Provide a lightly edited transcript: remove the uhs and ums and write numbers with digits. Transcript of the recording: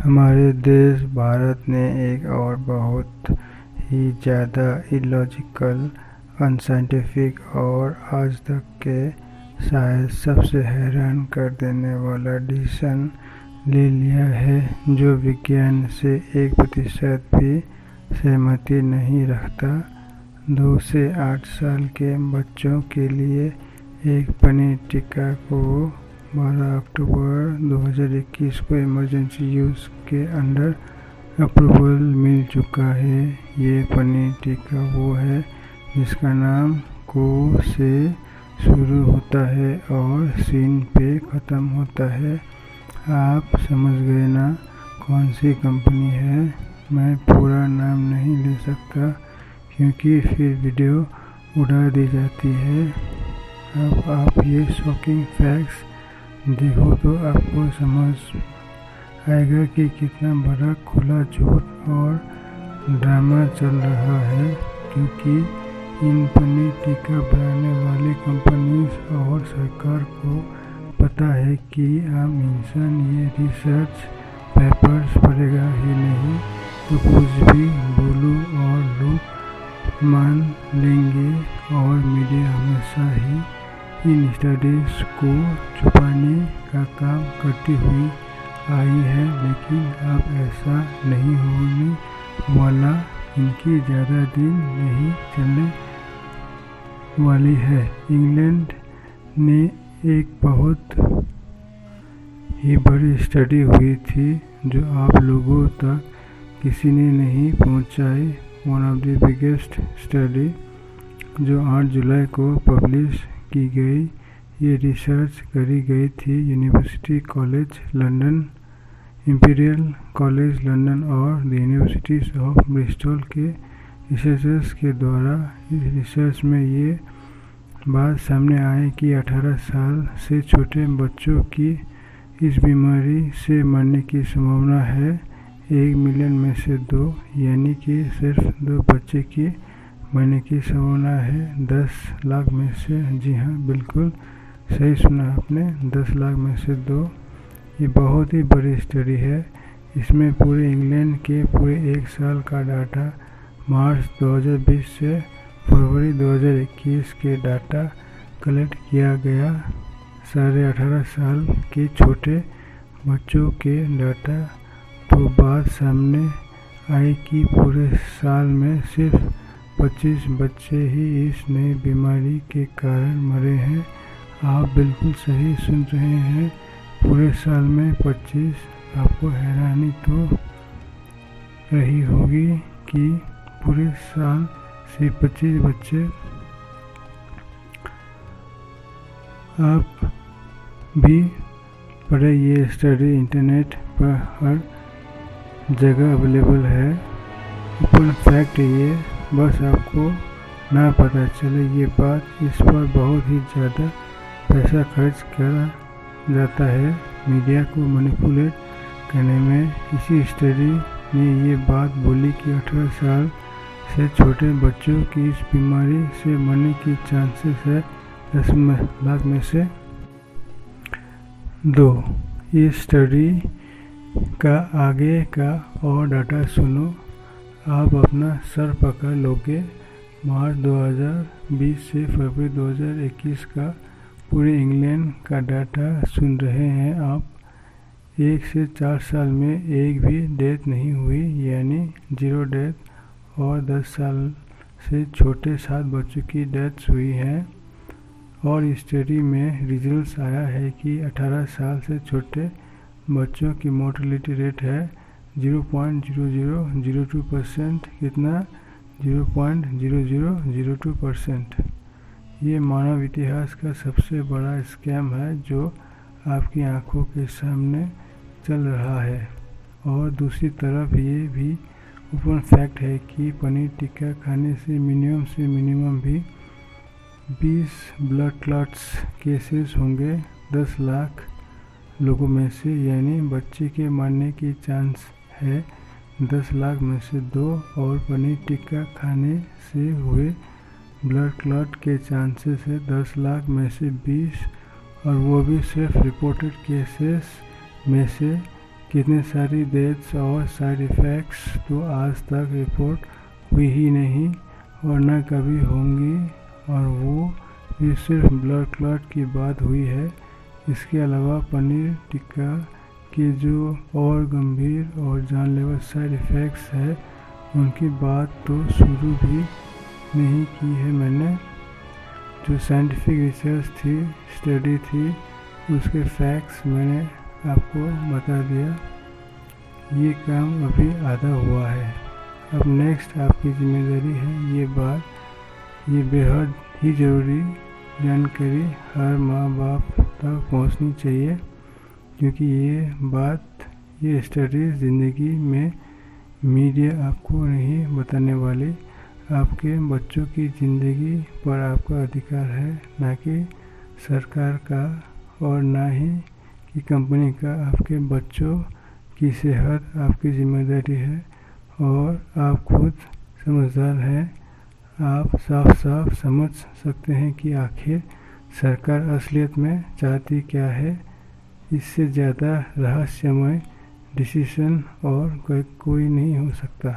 हमारे देश भारत ने एक और बहुत ही ज़्यादा इलॉजिकल, अनसाइंटिफिक और आज तक के शायद सबसे हैरान कर देने वाला डिसीजन ले लिया है जो विज्ञान से 1% भी सहमति नहीं रखता। 2 से 8 साल के बच्चों के लिए एक पनीर टिक्का को 12 अक्टूबर 2021 को इमरजेंसी यूज़ के अंडर अप्रूवल मिल चुका है। ये पनीर टिक्का वो है जिसका नाम को से शुरू होता है और सीन पे ख़त्म होता है। आप समझ गए ना कौन सी कंपनी है। मैं पूरा नाम नहीं ले सकता क्योंकि फिर वीडियो उड़ा दी जाती है। अब आप ये शॉकिंग फैक्ट्स देखो तो आपको समझ आएगा कि कितना बड़ा खुला झूठ और ड्रामा चल रहा है, क्योंकि इन पनीर टिक्का बनाने वाली कंपनीज और सरकार को पता है कि आम इंसान ये रिसर्च पेपर्स पढ़ेगा ही नहीं तो कुछ भी बोलूं और लोग मान लेंगे, और मीडिया हमेशा ही इन स्टडीज को छुपाने का काम करती हुई आई है। लेकिन अब ऐसा नहीं होने वाला। इनकी ज़्यादा दिन नहीं चलने वाली है। इंग्लैंड ने एक बहुत ही बड़ी स्टडी हुई थी जो आप लोगों तक किसी ने नहीं पहुंचाई। One of the biggest study जो 8 जुलाई को पब्लिश की गई। ये रिसर्च करी गई थी university college London, imperial college London और द यूनिवर्सिटीज ऑफ ब्रिस्टल के रिसर्चर्स के द्वारा। इस रिसर्च में ये बात सामने आई कि 18 साल से छोटे बच्चों की इस बीमारी से मरने की संभावना है 1 मिलियन में से 2, यानी कि सिर्फ 2 बच्चे की मरने की संभावना है 10 लाख में से। जी हाँ, बिल्कुल सही सुना आपने, 10 लाख में से 2। ये बहुत ही बड़ी स्टडी है। इसमें पूरे इंग्लैंड के पूरे 1 साल का डाटा मार्च 2020 से फरवरी 2021 के डाटा कलेक्ट किया गया। सारे 18 साल के छोटे बच्चों के डाटा। तो बात सामने आई कि पूरे साल में सिर्फ 25 बच्चे ही इस नई बीमारी के कारण मरे हैं। आप बिल्कुल सही सुन रहे हैं, पूरे साल में 25। आपको हैरानी तो रही होगी कि पूरे साल से 25 बच्चे। आप भी पढ़े, ये स्टडी इंटरनेट पर हर जगह अवेलेबल है। ओपन फैक्ट ये, बस आपको ना पता चले ये बात। इस पर बहुत ही ज़्यादा पैसा खर्च करा जाता है मीडिया को मैनिपुलेट करने में। इसी स्टडी ने ये बात बोली कि 18 साल से छोटे बच्चों की इस बीमारी से मरने की चांसेस है 10 लाख में से 2। इस स्टडी का आगे का और डाटा सुनो, आप अपना सर पकड़ लोगे। मार्च 2020 से फरवरी 2021 का पूरे इंग्लैंड का डाटा सुन रहे हैं आप। 1 से 4 साल में एक भी डेथ नहीं हुई, यानी 0 डेथ, और 10 साल से छोटे 7 बच्चों की डेथ्स हुई हैं। और इस स्टडी में रिजल्ट्स आया है कि 18 साल से छोटे बच्चों की मोर्टेलिटी रेट है 0.0002%। कितना? 0.0002%। ये मानव इतिहास का सबसे बड़ा स्कैम है जो आपकी आंखों के सामने चल रहा है। और दूसरी तरफ ये भी ओपन फैक्ट है कि पनीर टिक्का खाने से मिनिमम भी 20 ब्लड क्लॉट्स केसेस होंगे 10 लाख लोगों में से, यानी बच्चे के मरने की चांस है 10 लाख में से 2। और पनीर टिक्का खाने से हुए ब्लड क्लॉट के चांसेस है 10 लाख में से 20, और वो भी सिर्फ रिपोर्टेड केसेस में से कितने सारी डेथ्स और साइड इफ़ेक्ट्स तो आज तक रिपोर्ट हुई ही नहीं और न कभी होंगी, और वो भी सिर्फ ब्लड क्लॉट की बात हुई है। इसके अलावा पनीर टिक्का के जो और गंभीर और जानलेवा साइड इफ़ेक्ट्स है उनकी बात तो शुरू भी नहीं की है मैंने। जो साइंटिफिक रिसर्च थी, स्टडी थी, उसके फैक्ट्स मैंने आपको बता दिया। ये काम अभी आधा हुआ है। अब नेक्स्ट आपकी जिम्मेदारी है ये बेहद ही ज़रूरी जानकारी हर माँ बाप तक पहुँचनी चाहिए, क्योंकि ये स्टडीज़ ज़िंदगी में मीडिया आपको नहीं बताने वाली। आपके बच्चों की ज़िंदगी पर आपका अधिकार है, ना कि सरकार का और ना ही कि कंपनी का। आपके बच्चों की सेहत आपकी जिम्मेदारी है और आप खुद समझदार हैं। आप साफ साफ समझ सकते हैं कि आखिर सरकार असलियत में चाहती क्या है। इससे ज़्यादा रहस्यमय डिसीजन और कोई नहीं हो सकता।